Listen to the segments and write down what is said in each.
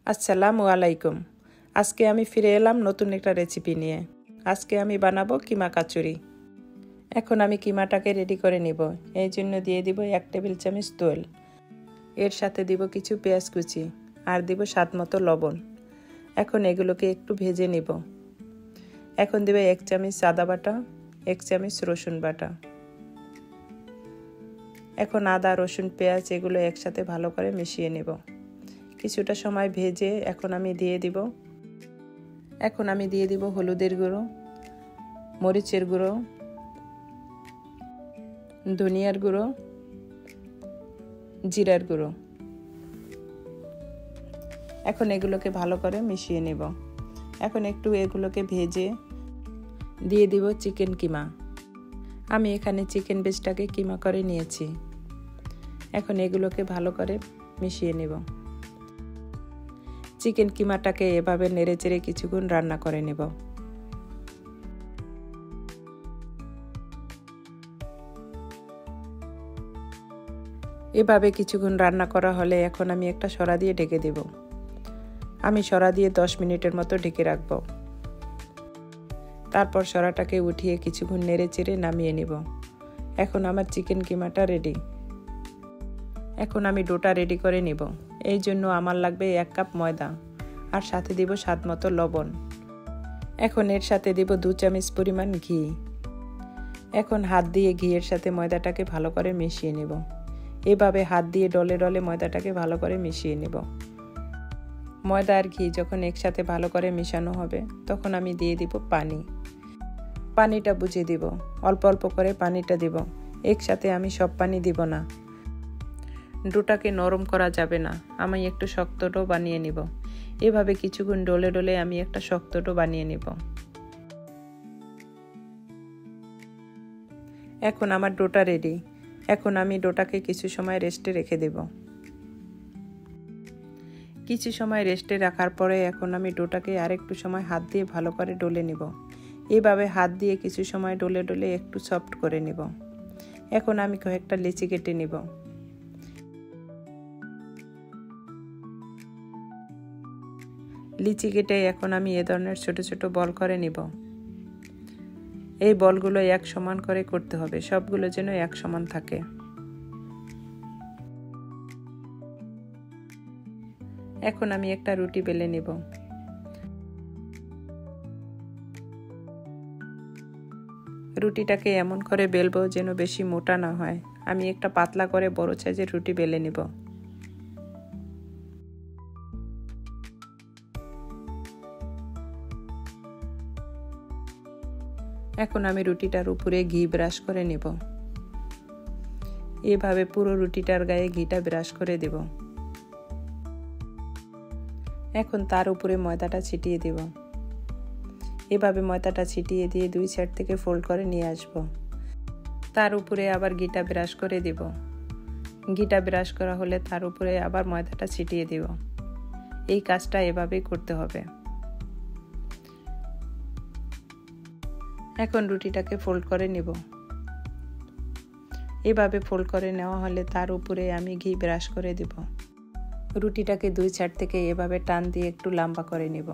আসসালামু আলাইকুম। আজকে আমি ফিরে এলাম নতুন একটা রেসিপি নিয়ে। আজকে আমি বানাবো কিমা কাচুরি। এখন আমি কিমাটাকে রেডি করে নিব। এই জন্য দিয়ে দিব 1 টেবিল চামচ তেল। এর সাথে দিব কিছু পেঁয়াজ কুচি আর দিব স্বাদমতো লবণ। এখন এগুলোকে একটু ভেজে নিব। এখন দিব 1 চামচ আদা বাটা, 1 চামচ রসুন বাটা। এখন আদা, রসুন, পেঁয়াজ এগুলো একসাথে ভালো করে মিশিয়ে নেব। কিছুটা সময় ভেজে এখন আমি দিয়ে দিব হলুদের গুঁড়ো, মরিচের গুঁড়ো, ধনিয়ার গুঁড়ো, জিরার গুঁড়ো। এখন এগুলোকে ভালো করে মিশিয়ে নেব। এখন একটু এগুলোকে ভেজে দিয়ে দিব চিকেন কিমা। আমি এখানে চিকেন বেসটাকে কিমা করে নিয়েছি। এখন এগুলোকে ভালো করে মিশিয়ে নেব। চিকেন কিমাটাকে এভাবে নেড়েচেড়ে কিছুক্ষণ রান্না করে নেব। এভাবে কিছুক্ষণ রান্না করা হলে এখন আমি একটা সরা দিয়ে ঢেকে দেব। আমি সরা দিয়ে 10 মিনিটের মতো ঢেকে রাখব। তারপর সরাটাকে উঠিয়ে কিছুক্ষণ নেড়েচেড়ে নামিয়ে নেব। এখন আমার চিকেন কিমাটা রেডি। এখন আমি ডোটা রেডি করে নেব। এই জন্য আমার লাগবে 1 কাপ ময়দা আর সাথে দিব স্বাদমতো লবণ। এখন এর সাথে দিব 2 চামচ পরিমাণ ঘি। এখন হাত দিয়ে ঘিয়ের সাথে ময়দাটাকে ভালো করে মিশিয়ে নেব। এভাবে হাত দিয়ে ডলে ডলে ময়দাটাকে ভালো করে মিশিয়ে নেব। ময়দা আর ঘি যখন একসাথে ভালো করে মিশানো হবে তখন আমি দিয়ে দিব পানি। পানিটা বুঝে দিব, অল্প অল্প করে পানিটা দিব। একসাথে আমি সব পানি দিব না। ডোটাকে নরম করা যাবে না, আমি একটু শক্ত ডো বানিয়ে নিব। এভাবে কিছুক্ষণ ডলে ডলে আমি একটা শক্ত ডো বানিয়ে নিব। এখন আমার ডোটা রেডি। এখন আমি ডোটাকে কিছু সময় রেস্টে রেখে দেব। কিছু সময় রেস্টে রাখার পরে এখন আমি ডোটাকে আরেকটু সময় হাত দিয়ে ভালো করে ডলে নিব। এইভাবে হাত দিয়ে কিছু সময় ডলে ডলে একটু সফট করে নিব। এখন আমি কয়েকটা লিচি কেটে নিব। লিচি কেটে এখন আমি এ ধরনের ছোট ছোট বল করে নিব। এই বলগুলো এক সমান করে করতে হবে, সবগুলো যেন এক সমান থাকে। এখন আমি একটা রুটি বেলে নিব। রুটিটাকে এমন করে বেলবো যেন বেশি মোটা না হয়। আমি একটা পাতলা করে বড় সাইজের রুটি বেলে নিব। এখন আমি রুটিটার উপরে ঘি ব্রাশ করে নেব। এভাবে পুরো রুটিটার গায়ে ঘিটা ব্রাশ করে দেব। এখন তার উপরে ময়দাটা ছিটিয়ে দেব। এভাবে ময়দাটা ছিটিয়ে দিয়ে 2 সাইড থেকে ফোল্ড করে নিয়ে আসব। তার উপরে আবার ঘিটা ব্রাশ করে দেব। ঘিটা ব্রাশ করা হলে তার উপরে আবার ময়দাটা ছিটিয়ে দেব। এই কাজটা এভাবেই করতে হবে। এখন রুটিটাকে ফোল্ড করে নেব। এভাবে ফোল্ড করে নেওয়া হলে তার উপরে আমি ঘি ব্রাশ করে দেব। রুটিটাকে 2 সাইড থেকে এভাবে টান দিয়ে একটু লম্বা করে নেব।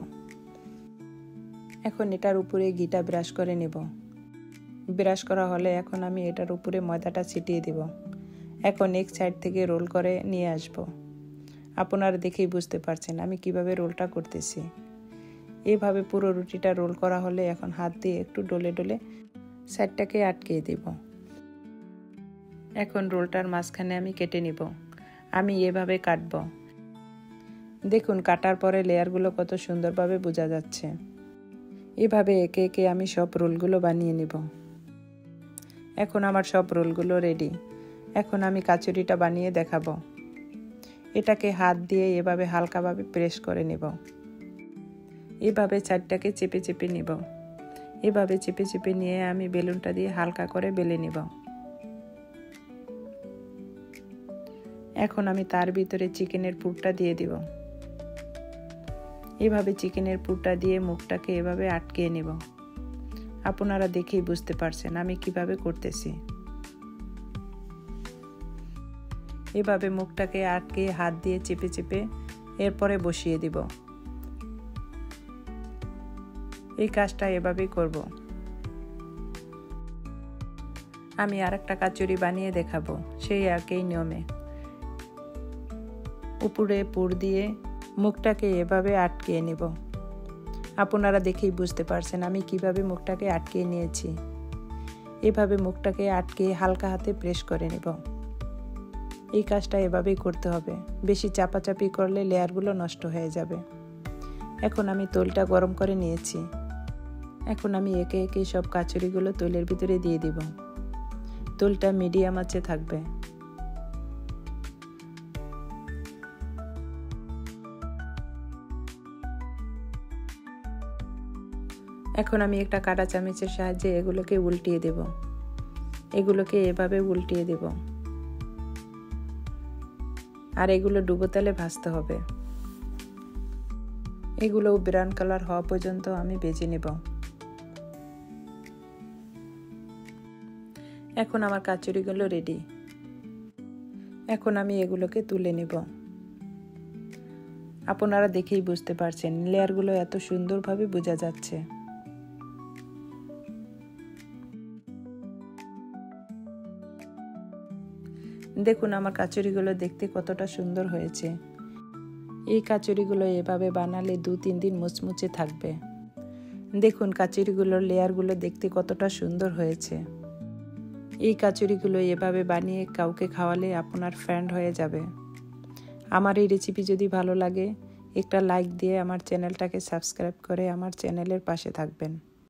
এখন এটার উপরে ঘিটা ব্রাশ করে নেব। ব্রাশ করা হলে এখন আমি এটার উপরে ময়দাটা ছিটিয়ে দেব। এখন এক সাইড থেকে রোল করে নিয়ে আসব। আপনারা দেখেই বুঝতে পারছেন আমি কিভাবে রোলটা করতেছি। এভাবে পুরো রুটিটা রোল করা হলে এখন হাত দিয়ে একটু ডলে ডলে সাইডটাকে আটকিয়ে দেব। এখন রোলটার মাঝখানে আমি কেটে নিব। আমি এভাবে কাটব। দেখুন কাটার পরে লেয়ারগুলো কত সুন্দরভাবে বোঝা যাচ্ছে। এভাবে একে একে আমি সব রোলগুলো বানিয়ে নিব। এখন আমার সব রোলগুলো রেডি। এখন আমি কাচুরিটা বানিয়ে দেখাবো। এটাকে হাত দিয়ে এভাবে হালকাভাবে প্রেস করে নেব। এভাবে চারটাকে চেপে চেপে নিব। এভাবে চেপে চেপে নিয়ে আমি বেলুনটা দিয়ে হালকা করে বেলে নিব। এখন আমি তার ভিতরে চিকেনের পুরটা দিয়ে দিব। এভাবে চিকেনের পুরটা দিয়ে মুখটাকে এভাবে আটকিয়ে নেব। আপনারা দেখেই বুঝতে পারছেন আমি কিভাবে করতেছি। এভাবে মুখটাকে আটকে হাত দিয়ে চেপে চেপে এরপরে বসিয়ে দিব। এই কাজটা এভাবেই করব। আমি আরেকটা কাচুরি বানিয়ে দেখাবো সেই একই নিয়মে। উপরে পুর দিয়ে মুখটাকে এভাবে আটকিয়ে নিব। আপনারা দেখেই বুঝতে পারছেন আমি কিভাবে মুখটাকে আটকিয়ে নিয়েছি। এভাবে মুখটাকে আটকিয়ে হালকা হাতে প্রেস করে নিব। এই কাজটা এভাবেই করতে হবে, বেশি চাপাচাপি করলে লেয়ারগুলো নষ্ট হয়ে যাবে। এখন আমি তৈলটা গরম করে নিয়েছি। এখন আমি একে একে সব কাচুরিগুলো তৈলের ভিতরে দিয়ে দিব। তৈলটা মিডিয়াম আঁচে থাকবে। এখন আমি একটা কাঁটা চামচের সাহায্যে এগুলোকে উল্টিয়ে দেব। এগুলোকে এভাবে উল্টিয়ে দেব। আর এগুলো ডুবো তেলে ভাজতে হবে। এগুলো ব্রাউন কালার হওয়া পর্যন্ত আমি ভেজে নেব। এখন আমার কাচুরিগুলো রেডি। এখন আমি এগুলোকে তুলে নেব। আপনারা দেখেই বুঝতে পারছেন লেয়ারগুলো এত সুন্দরভাবে বোঝা যাচ্ছে। দেখুন আমার কাচুরিগুলো দেখতে কতটা সুন্দর হয়েছে। এই কাচুরিগুলো এভাবে বানালে 2-3 দিন মুচমুচে থাকবে। দেখুন কাচুরিগুলোর লেয়ারগুলো দেখতে কতটা সুন্দর হয়েছে। এই কাচুরিগুলো এভাবে বানিয়ে কাউকে খাওয়ালে আপনার ফ্রেন্ড হয়ে যাবে। আমার এই রেসিপি যদি ভালো লাগে একটা লাইক দিয়ে আমার চ্যানেলটাকে সাবস্ক্রাইব করে আমার চ্যানেলের পাশে থাকবেন।